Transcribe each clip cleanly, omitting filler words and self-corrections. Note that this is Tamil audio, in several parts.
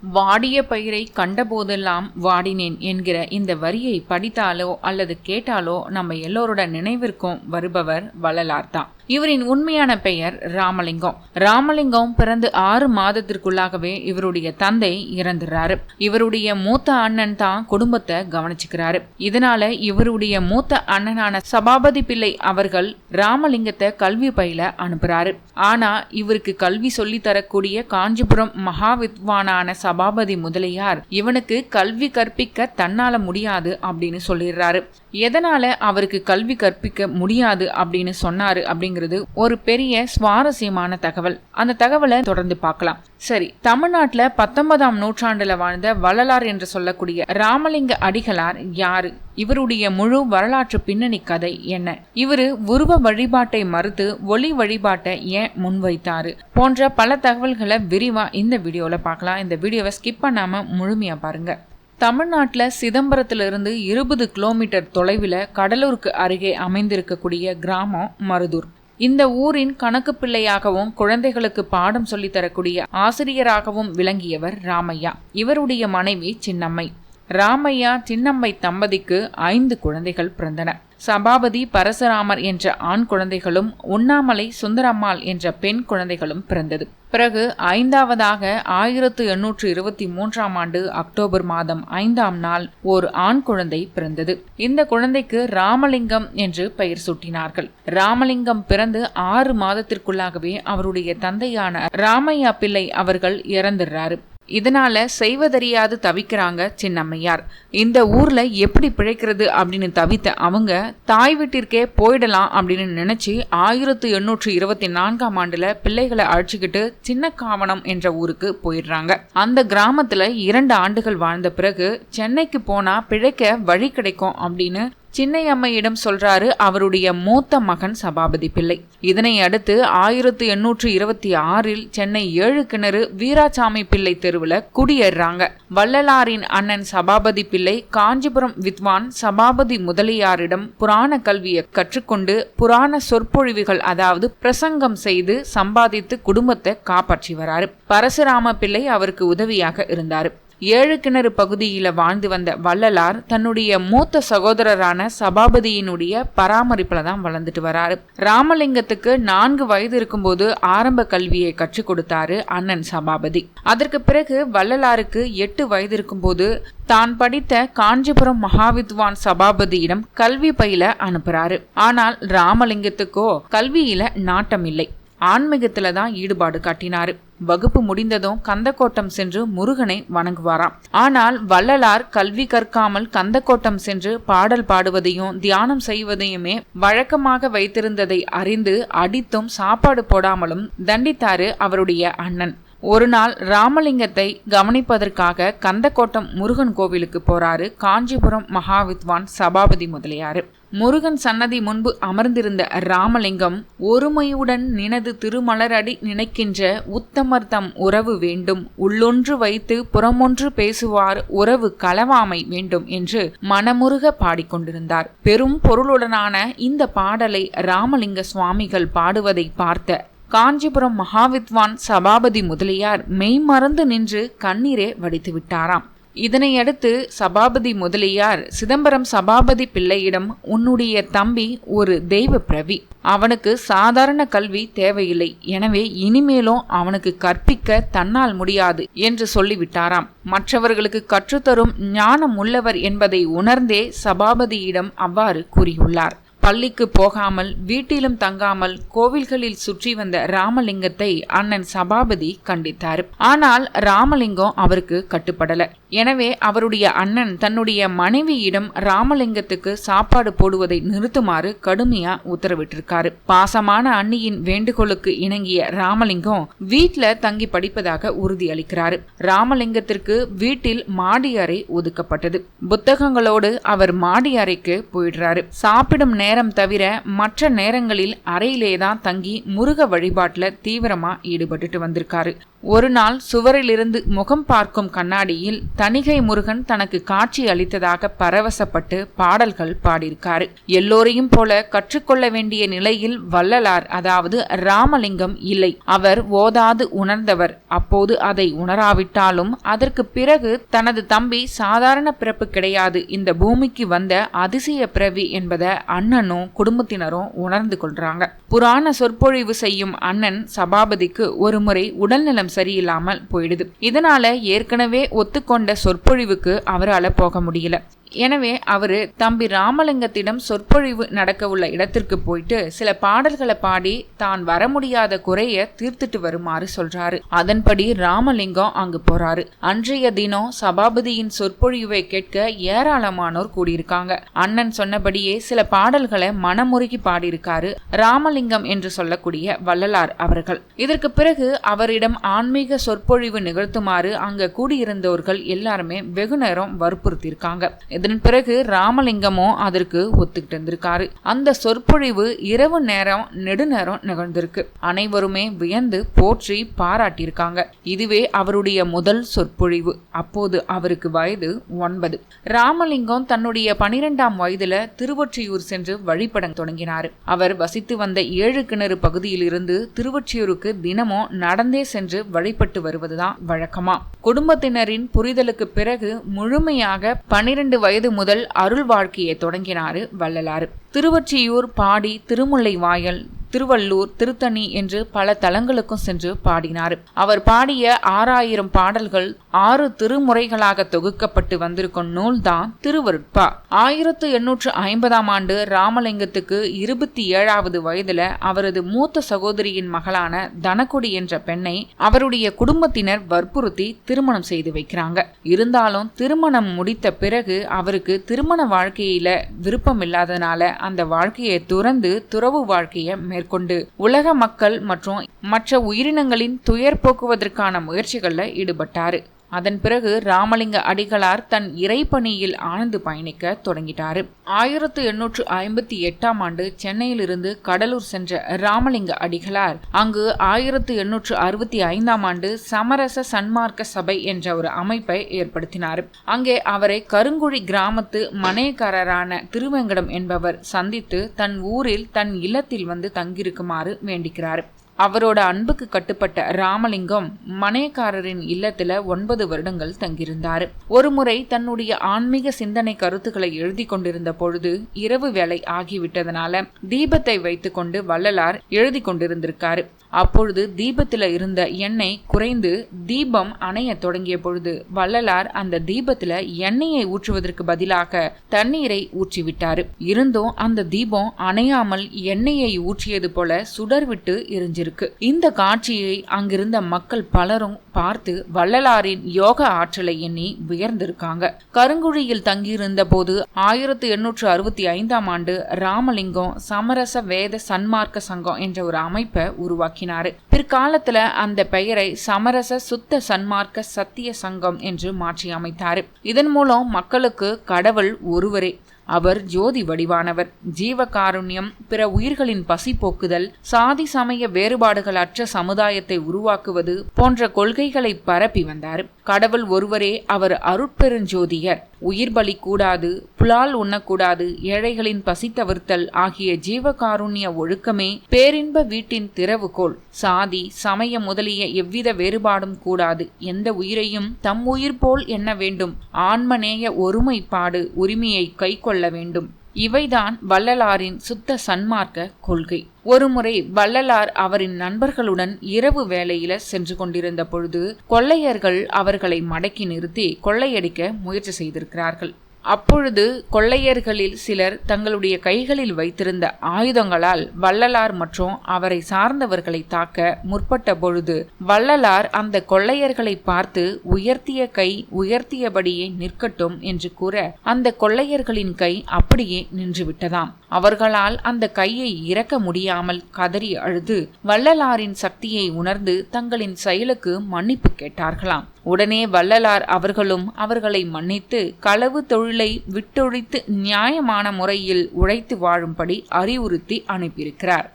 வாடிய பயிரை கண்டபோதெல்லாம் வாடினேன் என்கிற இந்த வரியை படித்தாலோ அல்லது கேட்டாலோ நம்ம எல்லோரோட நினைவிற்கும் வருபவர் வள்ளலார் தான். இவரின் உண்மையான பெயர் ராமலிங்கம். ராமலிங்கம் பிறந்து 6 மாதத்திற்குள்ளாகவே இவருடைய தந்தை இறந்துறாரு. இவருடைய மூத்த அண்ணன் தான் குடும்பத்தை கவனிச்சுக்கிறாரு. இதனால இவருடைய மூத்த அண்ணனான சபாபதி பிள்ளை அவர்கள் ராமலிங்கத்தை கல்வி பயில அனுப்புறாரு. ஆனா இவருக்கு கல்வி சொல்லி தரக்கூடிய காஞ்சிபுரம் மகாவித்வானான சபாபதி முதலியார் இவனுக்கு கல்வி கற்பிக்க தன்னால முடியாது அப்படின்னு சொல்லிடுறாரு. எதனால அவருக்கு கல்வி கற்பிக்க முடியாது அப்படின்னு சொன்னாரு அப்படிங்கிறது ஒரு பெரிய சுவாரஸ்யமான தகவல். அந்த தகவலை தொடர்ந்து பார்க்கலாம். சரி, தமிழ்நாட்டுல 19ஆம் நூற்றாண்டுல வாழ்ந்த வள்ளலார் என்று சொல்லக்கூடிய ராமலிங்க அடிகளார் யாரு? இவருடைய முழு வரலாற்று பின்னணி கதை என்ன? இவரு உருவ வழிபாட்டை மறுத்து ஒளி வழிபாட்டை ஏன் முன்வைத்தாரு? போன்ற பல தகவல்களை விரிவா இந்த வீடியோல பார்க்கலாம். இந்த வீடியோவை ஸ்கிப் பண்ணாம முழுமையா பாருங்க. தமிழ்நாட்டில் சிதம்பரத்திலிருந்து 20 கிலோமீட்டர் தொலைவில் கடலூருக்கு அருகே அமைந்திருக்கக்கூடிய கிராமம் மருதூர். இந்த ஊரின் கணக்கு பிள்ளையாகவும் குழந்தைகளுக்கு பாடம் சொல்லித்தரக்கூடிய ஆசிரியராகவும் விளங்கியவர் ராமையா. இவருடைய மனைவி சின்னம்மை. ராமையா சின்னம்மை தம்பதிக்கு 5 குழந்தைகள் பிறந்தன. சபாபதி பரசுராமர் என்ற ஆண் குழந்தைகளும் உண்ணாமலை சுந்தரம்மாள் என்ற பெண் குழந்தைகளும் பிறந்தது. பிறகு 5வதாக 1823ஆம் ஆண்டு அக்டோபர் மாதம் 5ஆம் நாள் ஒரு ஆண் குழந்தை பிறந்தது. இந்த குழந்தைக்கு ராமலிங்கம் என்று பெயர் சூட்டினார்கள். ராமலிங்கம் பிறந்து 6 மாதத்திற்குள்ளாகவே அவருடைய தந்தையான ராமையா பிள்ளை அவர்கள் இறந்துடுறாரு. இதனால செய்வதறியாது தவிக்கிறாங்க சின்னம்மையார். இந்த ஊர்ல எப்படி பிழைக்கிறது அப்படின்னு தவித்த அவங்க தாய் வீட்டிற்கே போயிடலாம் அப்படின்னு நினைச்சு 1824ஆம் ஆண்டுல பிள்ளைகளை அழைச்சிக்கிட்டு சின்னக்காவனம் என்ற ஊருக்கு போயிடுறாங்க. அந்த கிராமத்துல 2 ஆண்டுகள் வாழ்ந்த பிறகு சென்னைக்கு போனா பிழைக்க வழி கிடைக்கும் அப்படின்னு சின்னையம்மையிடம் சொல்றாரு அவருடைய மூத்த மகன் சபாபதி பிள்ளை. இதனை அடுத்து 1826இல் சென்னை 7 கிணறு வீராசாமி பிள்ளை தெருவில் குடியேறாங்க. வள்ளலாரின் அண்ணன் சபாபதி பிள்ளை காஞ்சிபுரம் வித்வான் சபாபதி முதலியாரிடம் புராண கல்வியை கற்றுக்கொண்டு புராண சொற்பொழிவுகள் அதாவது பிரசங்கம் செய்து சம்பாதித்து குடும்பத்தை காப்பாற்றி வராரு. பரசுராம பிள்ளை அவருக்கு உதவியாக இருந்தாரு. 7 கிணறு பகுதியில வாழ்ந்து வந்த வள்ளலார் தன்னுடைய மூத்த சகோதரரான சபாபதியினுடைய பராமரிப்புல தான் வளர்ந்துட்டு வராரு. ராமலிங்கத்துக்கு 4 வயது இருக்கும்போது ஆரம்ப கல்வியை கற்றுக் கொடுத்தாரு அண்ணன் சபாபதி. அதற்கு பிறகு வள்ளலாருக்கு 8 வயது இருக்கும்போது தான் படித்த காஞ்சிபுரம் மகாவித்வான் சபாபதியிடம் கல்வி பயில அனுப்புறாரு. ஆனால் ராமலிங்கத்துக்கோ கல்வியில நாட்டம் இல்லை. ஆன்மீகத்துல தான் ஈடுபாடு காட்டினாரு. வகுப்பு முடிந்ததும் கந்தக்கோட்டம் சென்று முருகனை வணங்குவாராம். ஆனால் வள்ளலார் கல்வி கற்காமல் கந்தக்கோட்டம் சென்று பாடல் பாடுவதையும் தியானம் செய்வதையுமே வழக்கமாக வைத்திருந்ததை அறிந்து அடித்தும் சாப்பாடு போடாமலும் தண்டித்தாரு அவருடைய அண்ணன். ஒரு நாள் ராமலிங்கத்தை கவனிப்பதற்காக கந்தக்கோட்டம் முருகன் கோவிலுக்கு போறாரு காஞ்சிபுரம் மகாவித்வான் சபாபதி முதலியாரு. முருகன் சன்னதி முன்பு அமர்ந்திருந்த ராமலிங்கம், ஒருமையுடன் நினது திருமலரடி நினைக்கின்ற உத்தமர் தம் உறவு வேண்டும், உள்ளொன்று வைத்து புறமொன்று பேசுவார் உறவு களவாமை வேண்டும் என்று மனமுருக பாடிக்கொண்டிருந்தார். பெரும் பொருளுடனான இந்த பாடலை ராமலிங்க சுவாமிகள் பாடுவதை பார்த்த காஞ்சிபுரம் மகாவித்வான் சபாபதி முதலியார் மெய்மறந்து நின்று கண்ணீரே வடித்து விட்டாராம். இதனையடுத்து சபாபதி முதலியார் சிதம்பரம் சபாபதி பிள்ளையிடம், உன்னுடைய தம்பி ஒரு தெய்வ பிரவி, அவனுக்கு சாதாரண கல்வி தேவையில்லை, எனவே இனிமேலும் அவனுக்கு கற்பிக்க தன்னால் முடியாது என்று சொல்லிவிட்டாராம். மற்றவர்களுக்கு கற்றுத்தரும் ஞானம் உள்ளவர் என்பதை உணர்ந்தே சபாபதியிடம் அவ்வாறு கூறியுள்ளார். பள்ளிக்கு போகாமல் வீட்டிலும் தங்காமல் கோவில்களில் சுற்றி வந்த ராமலிங்கத்தை அண்ணன் சபாபதி கண்டித்தார். ஆனால் ராமலிங்கம் அவருக்கு கட்டுப்படல. எனவே அவருடைய அண்ணன் தன்னுடைய மனைவியிடம் ராமலிங்கத்துக்கு சாப்பாடு போடுவதை நிறுத்துமாறு கடுமையா உத்தரவிட்டிருக்காரு. பாசமான அண்ணியின் வேண்டுகோளுக்கு இணங்கிய ராமலிங்கம் வீட்டுல தங்கி படிப்பதாக உறுதி அளிக்கிறாரு. ராமலிங்கத்திற்கு வீட்டில் மாடி அறை ஒதுக்கப்பட்டது. புத்தகங்களோடு அவர் மாடி அறைக்கு போயிடுறாரு. சாப்பிடும் நேரம் தவிர மற்ற நேரங்களில் அறையிலேதான் தங்கி முருக வழிபாட்டுல தீவிரமா ஈடுபட்டு வந்திருக்காரு. ஒரு நாள் சுவரிலிருந்து முகம் பார்க்கும் கண்ணாடியில் தணிகை முருகன் தனக்கு காட்சி அளித்ததாக பரவசப்பட்டு பாடல்கள் பாடியிருக்காரு. எல்லோரையும் போல கற்றுக்கொள்ள வேண்டிய நிலையில் வள்ளலார், அதாவது ராமலிங்கம் இல்லை. அவர் ஓதாது உணர்ந்தவர். அப்போது அதை உணராவிட்டாலும் அதற்கு பிறகு தனது தம்பி சாதாரண பிறப்பு கிடையாது, இந்த பூமிக்கு வந்த அதிசய பிறவி என்பதை அண்ணனும் குடும்பத்தினரும் உணர்ந்து கொள்றாங்க. புராண சொற்பொழிவு செய்யும் அண்ணன் சபாபதிக்கு ஒரு முறை உடல்நலம் சரியில்லாமல் போயிடுது. இதனால ஏற்கனவே ஒத்துக்கொண்ட சொற்பொழிவுக்கு அவரால் போக முடியல. எனவே அவரு தம்பி ராமலிங்கத்திடம் சொற்பொழிவு நடக்க உள்ள இடத்திற்கு போயிட்டு சில பாடல்களை பாடி தான் வர முடியாத குறைய தீர்த்துட்டு வருமாறு சொல்றாரு. அதன்படி ராமலிங்கம் அங்கு போறாரு. அன்றைய தினம் சபாபதியின் சொற்பொழிவை கேட்க ஏராளமானோர் கூடியிருக்காங்க. அண்ணன் சொன்னபடியே சில பாடல்களை மனமுருகி பாடியிருக்காரு ராமலிங்கம் என்று சொல்லக்கூடிய வள்ளலார் அவர்கள். இதற்கு பிறகு அவரிடம் ஆன்மீக சொற்பொழிவு நிகழ்த்துமாறு அங்க கூடியிருந்தவர்கள் எல்லாருமே வெகு நேரம் வற்புறுத்தியிருக்காங்க. இதன் பிறகு ராமலிங்கமும் அதற்கு ஒத்துக்கிட்டு இருந்திருக்காரு. அந்த சொற்பொழிவு இரவு நேரம் நெடுநேரம் நிகழ்ந்திருக்கு. அனைவருமே வியந்து போற்றி பாராட்டியிருக்காங்க. இதுவே அவருடைய முதல் சொற்பொழிவு. அப்போது அவருக்கு வயது 9. ராமலிங்கம் தன்னுடைய 12ஆம் வயதுல திருவொற்றியூர் சென்று வழிபட தொடங்கினார். அவர் வசித்து வந்த 7 கிணறு பகுதியில் இருந்து திருவொற்றியூருக்கு தினமும் நடந்தே சென்று வழிபட்டு வருவதுதான் வழக்கமா. குடும்பத்தினரின் புரிதலுக்கு பிறகு முழுமையாக 12 வயது முதல் அருள் வாழ்க்கையை தொடங்கினார் வள்ளலார். திருவொற்றியூர், பாடி, திருமுல்லை வாயல், திருவள்ளூர், திருத்தணி என்று பல தலங்களுக்கும் சென்று பாடினார். அவர் பாடிய 6000 பாடல்கள் 6 திருமுறைகளாக தொகுக்கப்பட்டு வந்திருக்கும் நூல் தான் திருவருட்பா. 1850ஆம் ஆண்டு ராமலிங்கத்துக்கு 27வது வயதுல அவரது மூத்த சகோதரியின் மகளான தனக்குடி என்ற பெண்ணை அவருடைய குடும்பத்தினர் வற்புறுத்தி திருமணம் செய்து வைக்கிறாங்க. இருந்தாலும் திருமணம் முடித்த பிறகு அவருக்கு திருமண வாழ்க்கையில விருப்பம் இல்லாதனால அந்த வாழ்க்கையை துறந்து துறவு வாழ்க்கையை மேற்கொண்டு உலக மக்கள் மற்றும் மற்ற உயிரினங்களின் துயர் போக்குவதற்கான முயற்சிகளில் ஈடுபட்டார். அதன் பிறகு ராமலிங்க அடிகளார் தன் இறைப்பணியில் ஆழ்ந்து பயணிக்க தொடங்கிட்டார். 1858ஆம் ஆண்டு சென்னையிலிருந்து கடலூர் சென்ற ராமலிங்க அடிகளார் அங்கு 1865ஆம் ஆண்டு சமரச சன்மார்க்க சபை என்ற ஒரு அமைப்பை ஏற்படுத்தினார். அங்கே அவரை கருங்குழி கிராமத்து மனையக்காரரான திருவேங்கடம் என்பவர் சந்தித்து தன் ஊரில் தன் இல்லத்தில் வந்து தங்கியிருக்குமாறு வேண்டிக்கிறார். அவரோட அன்புக்கு கட்டுப்பட்ட ராமலிங்கம் மனையக்காரரின் இல்லத்துல 9 வருடங்கள் தங்கியிருந்தார். ஒரு முறை தன்னுடைய ஆன்மீக சிந்தனை கருத்துக்களை எழுதி கொண்டிருந்த பொழுது இரவு வேலை ஆகிவிட்டதனால தீபத்தை வைத்துக் கொண்டு வள்ளலார் எழுதி கொண்டிருந்திருக்காரு. அப்பொழுது தீபத்துல இருந்த எண்ணெய் குறைந்து தீபம் அணைய தொடங்கிய பொழுது வள்ளலார் அந்த தீபத்துல எண்ணெயை ஊற்றுவதற்கு பதிலாக தண்ணீரை ஊற்றிவிட்டாரு. இருந்தும் அந்த தீபம் அணையாமல் எண்ணெயை ஊற்றியது போல சுடர்விட்டு எரிஞ்சிருக்கு. இந்த காட்சியை அங்கிருந்த மக்கள் பலரும் பார்த்து வள்ளலாரின் யோக ஆற்றலை எண்ணி வியர்ந்திருக்காங்க. கருங்குழியில் தங்கியிருந்த போது 1865ஆம் ஆண்டு ராமலிங்கம் சமரச வேத சன்மார்க்க சங்கம் என்ற ஒரு அமைப்பை உருவாக்கினார். பிற்காலத்துல அந்த பெயரை சமரச சுத்த சன்மார்க்க சத்திய சங்கம் என்று மாற்றி அமைத்தார். இதன் மூலம் மக்களுக்கு கடவுள் ஒருவரே, அவர் ஜோதி வடிவானவர், ஜீவகாருண்யம், பிற உயிர்களின் பசி போக்குதல், சாதி சமய வேறுபாடுகள் அற்ற சமுதாயத்தை உருவாக்குவது போன்ற கொள்கைகளை பரப்பி வந்தார். கடவுள் ஒருவரே, அவர் அருட்பெருஞ்சோதியர். உயிர் பலி கூடாது, புலால் உண்ணக்கூடாது, ஏழைகளின் பசி தவிர்த்தல் ஆகிய ஜீவகாருண்ய ஒழுக்கமே பேரின்ப வீட்டின் திறவுகோல். சாதி சமய முதலிய எவ்வித வேறுபாடும் கூடாது. எந்த உயிரையும் தம் உயிர் போல் எண்ண வேண்டும். ஆன்மநேய ஒருமைப்பாடு உரிமையை கைக்கொள்ள வேண்டும். இவைதான் வள்ளலாரின் சுத்த சன்மார்க்க கொள்கை. ஒருமுறை வள்ளலார் அவரின் நண்பர்களுடன் இரவு வேளையில சென்று கொண்டிருந்த பொழுது கொள்ளையர்கள் அவர்களை மடக்கி நிறுத்தி கொள்ளையடிக்க முயற்சி செய்திருக்கிறார்கள். அப்பொழுது கொள்ளையர்களில் சிலர் தங்களுடைய கைகளில் வைத்திருந்த ஆயுதங்களால் வள்ளலார் மற்றும் அவரை சார்ந்தவர்களை தாக்க முற்பட்ட பொழுது வள்ளலார் அந்த கொள்ளையர்களை பார்த்து உயர்த்திய கை உயர்த்தியபடியே நிற்கட்டும் என்று கூற அந்த கொள்ளையர்களின் கை அப்படியே நின்றுவிட்டதாம். அவர்களால் அந்த கையை இறக்க முடியாமல் கதறி அழுது வள்ளலாரின் சக்தியை உணர்ந்து தங்களின் செயலுக்கு மன்னிப்பு கேட்டார்களாம். உடனே வள்ளலார் அவர்களும் அவர்களை மன்னித்து களவு தொழிலை விட்டொழித்து நியாயமான முறையில் உழைத்து வாழும்படி அறிவுறுத்தி அனுப்பியிருக்கிறார்.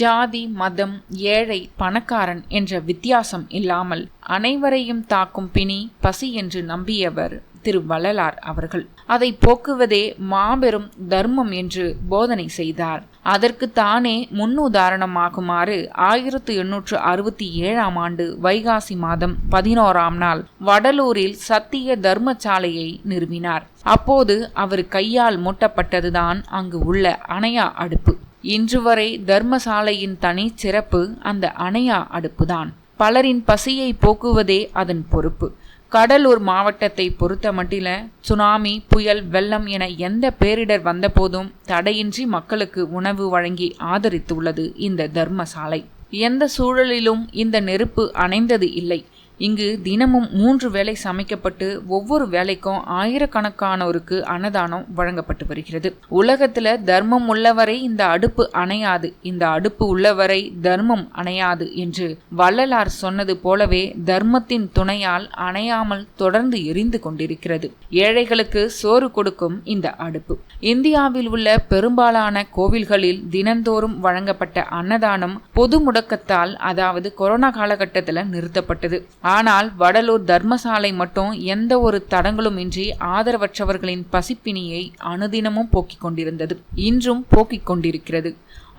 ஜாதி, மதம், ஏழை, பணக்காரன் என்ற வித்தியாசம் இல்லாமல் அனைவரையும் தாக்கும் பிணி பசி என்று நம்பியவர் திரு வள்ளலார் அவர்கள். அதை போக்குவதே மாபெரும் தர்மம் என்று போதனை செய்தார். அதற்கு தானே முன்னுதாரணமாகுமாறு 1867ஆம் ஆண்டு வைகாசி மாதம் 11ஆம் நாள் வடலூரில் சத்திய தர்மசாலையை நிறுவினார். அப்போது அவர் கையால் மூட்டப்பட்டதுதான் அங்கு உள்ள அணையா அடுப்பு. இன்று வரை தர்மசாலையின் தனி சிறப்பு அந்த அணையா அடுப்புதான். பலரின் பசியை போக்குவதே அதன் பொறுப்பு. கடலூர் மாவட்டத்தை பொறுத்த மட்டில சுனாமி, புயல், வெள்ளம் என எந்த பேரிடர் வந்தபோதும் தடையின்றி மக்களுக்கு உணவு வழங்கி ஆதரித்துள்ளது இந்த தர்மசாலை. எந்த சூழலிலும் இந்த நெருப்பு அணைந்தது இல்லை. இங்கு தினமும் 3 வேளை சமைக்கப்பட்டு ஒவ்வொரு வேளைக்கும் ஆயிரக்கணக்கானோருக்கு அன்னதானம் வழங்கப்பட்டு வருகிறது. உலகத்துல தர்மம் உள்ளவரை இந்த அடுப்பு அணையாது, இந்த அடுப்பு உள்ளவரை தர்மம் அணையாது என்று வள்ளலார் சொன்னது போலவே தர்மத்தின் துணையால் அணையாமல் தொடர்ந்து எரிந்து கொண்டிருக்கிறது. ஏழைகளுக்கு சோறு கொடுக்கும் இந்த அடுப்பு. இந்தியாவில் உள்ள பெரும்பாலான கோவில்களில் தினந்தோறும் வழங்கப்பட்ட அன்னதானம் பொது முடக்கத்தால், அதாவது கொரோனா காலகட்டத்தில் நிறுத்தப்பட்டது. ஆனால் வடலூர் தர்மசாலை மட்டும் எந்த ஒரு தடங்களும் இன்றி ஆதரவற்றவர்களின் பசிப்பினியை அனுதினமும் போக்கிக் கொண்டிருந்தது. இன்றும் போக்கிக் கொண்டிருக்கிறது.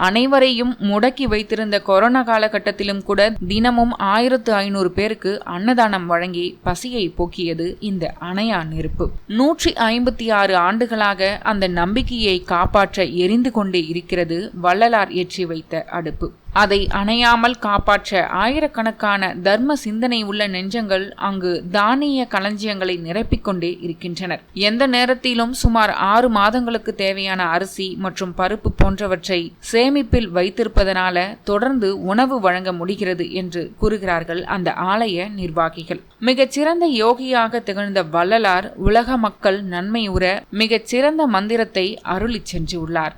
அனைவரையும் முடக்கி வைத்திருந்த கொரோனா காலகட்டத்திலும் கூட தினமும் 1500 பேருக்கு அன்னதானம் வழங்கி பசியை போக்கியது இந்த அணையா நெருப்பு. 156 ஆண்டுகளாக அந்த நம்பிக்கையை காப்பாற்ற எரிந்து கொண்டே இருக்கிறது வள்ளலார் ஏற்றி வைத்த அடுப்பு. அதை அணையாமல் காப்பாற்ற ஆயிரக்கணக்கான தர்ம சிந்தனை உள்ள நெஞ்சங்கள் அங்கு தானிய களஞ்சியங்களை நிரப்பிக்கொண்டே இருக்கின்றனர். எந்த நேரத்திலும் சுமார் 6 மாதங்களுக்கு தேவையான அரிசி மற்றும் பருப்பு போன்றவற்றை சேமிப்பில் வைத்திருப்பதனால தொடர்ந்து உணவு வழங்க முடிகிறது என்று கூறுகிறார்கள் அந்த ஆலய நிர்வாகிகள். மிகச்சிறந்த யோகியாக திகழ்ந்த வள்ளலார் உலக மக்கள் நன்மையுற மிகச்சிறந்த மந்திரத்தை அருளி சென்றுள்ளார்.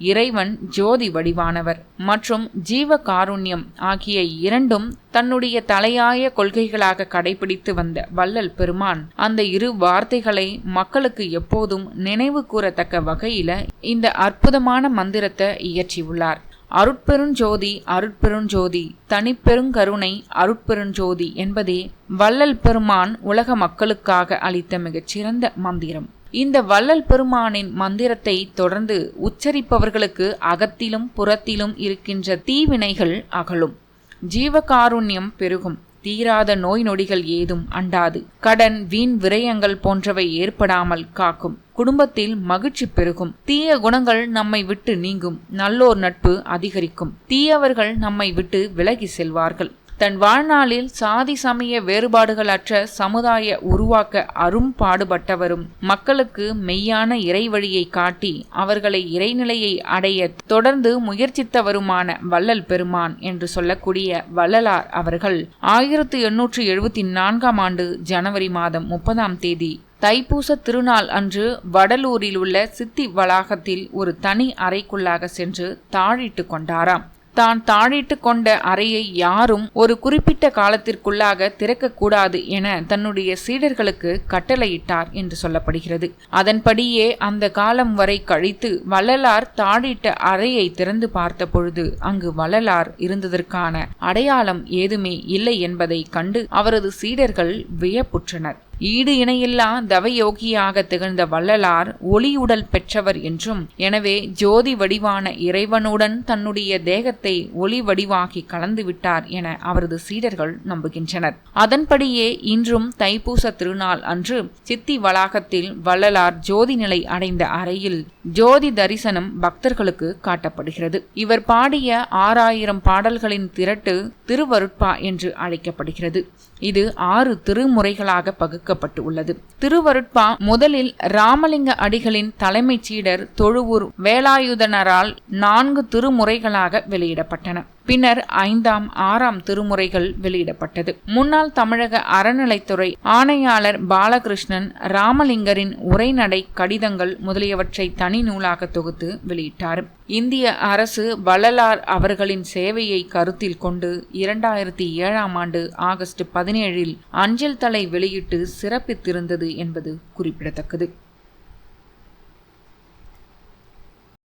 இறைவன் ஜோதி வடிவானவர் மற்றும் ஜீவ காருண்யம் ஆகிய இரண்டும் தன்னுடைய தலையாய கொள்கைகளாக கடைபிடித்து வந்த வள்ளல் பெருமான் அந்த 2 வார்த்தைகளை மக்களுக்கு எப்போதும் நினைவு கூறத்தக்க வகையில இந்த அற்புதமான மந்திரத்தை இயற்றியுள்ளார். அருட்பெருஞ்சோதி அருட்பெருஞ்சோதி தனிப்பெருங்கருணை அருட்பெருஞ்சோதி என்பதே வள்ளல் பெருமான் உலக மக்களுக்காக அளித்த மிகச்சிறந்த மந்திரம். இந்த வள்ளல் பெருமானின் மந்திரத்தை தொடர்ந்து உச்சரிப்பவர்களுக்கு அகத்திலும் புறத்திலும் இருக்கின்ற தீவினைகள் அகலும், ஜீவகாருண்யம் பெருகும், தீராத நோய் நொடிகள் ஏதும் அண்டாது, கடன், வீண் விரயங்கள் போன்றவை ஏற்படாமல் காக்கும், குடும்பத்தில் மகிழ்ச்சி பெருகும், தீய குணங்கள் நம்மை விட்டு நீங்கும், நல்லோர் நட்பு அதிகரிக்கும், தீயவர்கள் நம்மை விட்டு விலகி செல்வார்கள். தன் வாழ்நாளில் சாதி சமய வேறுபாடுகள் அற்ற சமுதாய உருவாக்க அரும்பாடுபட்டவரும் மக்களுக்கு மெய்யான இறை வழியை காட்டி அவர்களை இறைநிலையை அடைய தொடர்ந்து முயற்சித்தவருமான வள்ளல் பெருமான் என்று சொல்லக்கூடிய வள்ளலார் அவர்கள் 1874ஆம் ஆண்டு ஜனவரி மாதம் 30ஆம் தேதி தைப்பூச திருநாள் அன்று வடலூரில் உள்ள சித்தி வளாகத்தில் ஒரு தனி அறைக்குள்ளாக சென்று தாழிட்டு கொண்டாராம். தான் தாழிட்டு கொண்ட அறையை யாரும் ஒரு குறிப்பிட்ட காலத்திற்குள்ளாக திறக்கக்கூடாது என தன்னுடைய சீடர்களுக்கு கட்டளையிட்டார் என்று சொல்லப்படுகிறது. அதன்படியே அந்த காலம் வரை கழித்து வள்ளலார் தாழிட்ட அறையை திறந்து பார்த்த பொழுது அங்கு வள்ளலார் இருந்ததற்கான அடையாளம் ஏதுமே இல்லை என்பதை கண்டு அவரது சீடர்கள் வியப்புற்றனர். ஈடு இணையில்லா தவயோகியாக திகழ்ந்த வள்ளலார் ஒளியுடல் பெற்றவர் என்றும், எனவே ஜோதி வடிவான இறைவனுடன் தன்னுடைய தேகத்தை ஒளி வடிவாகி கலந்து விட்டார் என அவரது சீடர்கள் நம்புகின்றனர். அதன்படியே இன்றும் தைப்பூச திருநாள் அன்று சித்தி வளாகத்தில் வள்ளலார் ஜோதி நிலை அடைந்த அறையில் ஜோதி தரிசனம் பக்தர்களுக்கு காட்டப்படுகிறது. இவர் பாடிய 6000 பாடல்களின் திரட்டு திருவருட்பா என்று அழைக்கப்படுகிறது. இது 6 திருமுறைகளாக பகுக்கப்பட்டு உள்ளது. திருவருட்பா முதலில் ராமலிங்க அடிகளின் தலைமைச் சீடர் தொழுவூர் வேலாயுதனரால் 4 திருமுறைகளாக வெளியிடப்பட்டன. பின்னர் 5ஆம் 6ஆம் திருமுறைகள் வெளியிடப்பட்டது. முன்னாள் தமிழக அறநிலைத்துறை ஆணையாளர் பாலகிருஷ்ணன் ராமலிங்கரின் உரைநடை கடிதங்கள் முதலியவற்றை தனி நூலாக தொகுத்து வெளியிட்டார். இந்திய அரசு வள்ளலார் அவர்களின் சேவையை கருத்தில் கொண்டு 2007ஆம் ஆண்டு ஆகஸ்ட் 17இல் அஞ்சல் தலை வெளியிட்டு சிறப்பித்திருந்தது என்பது குறிப்பிடத்தக்கது.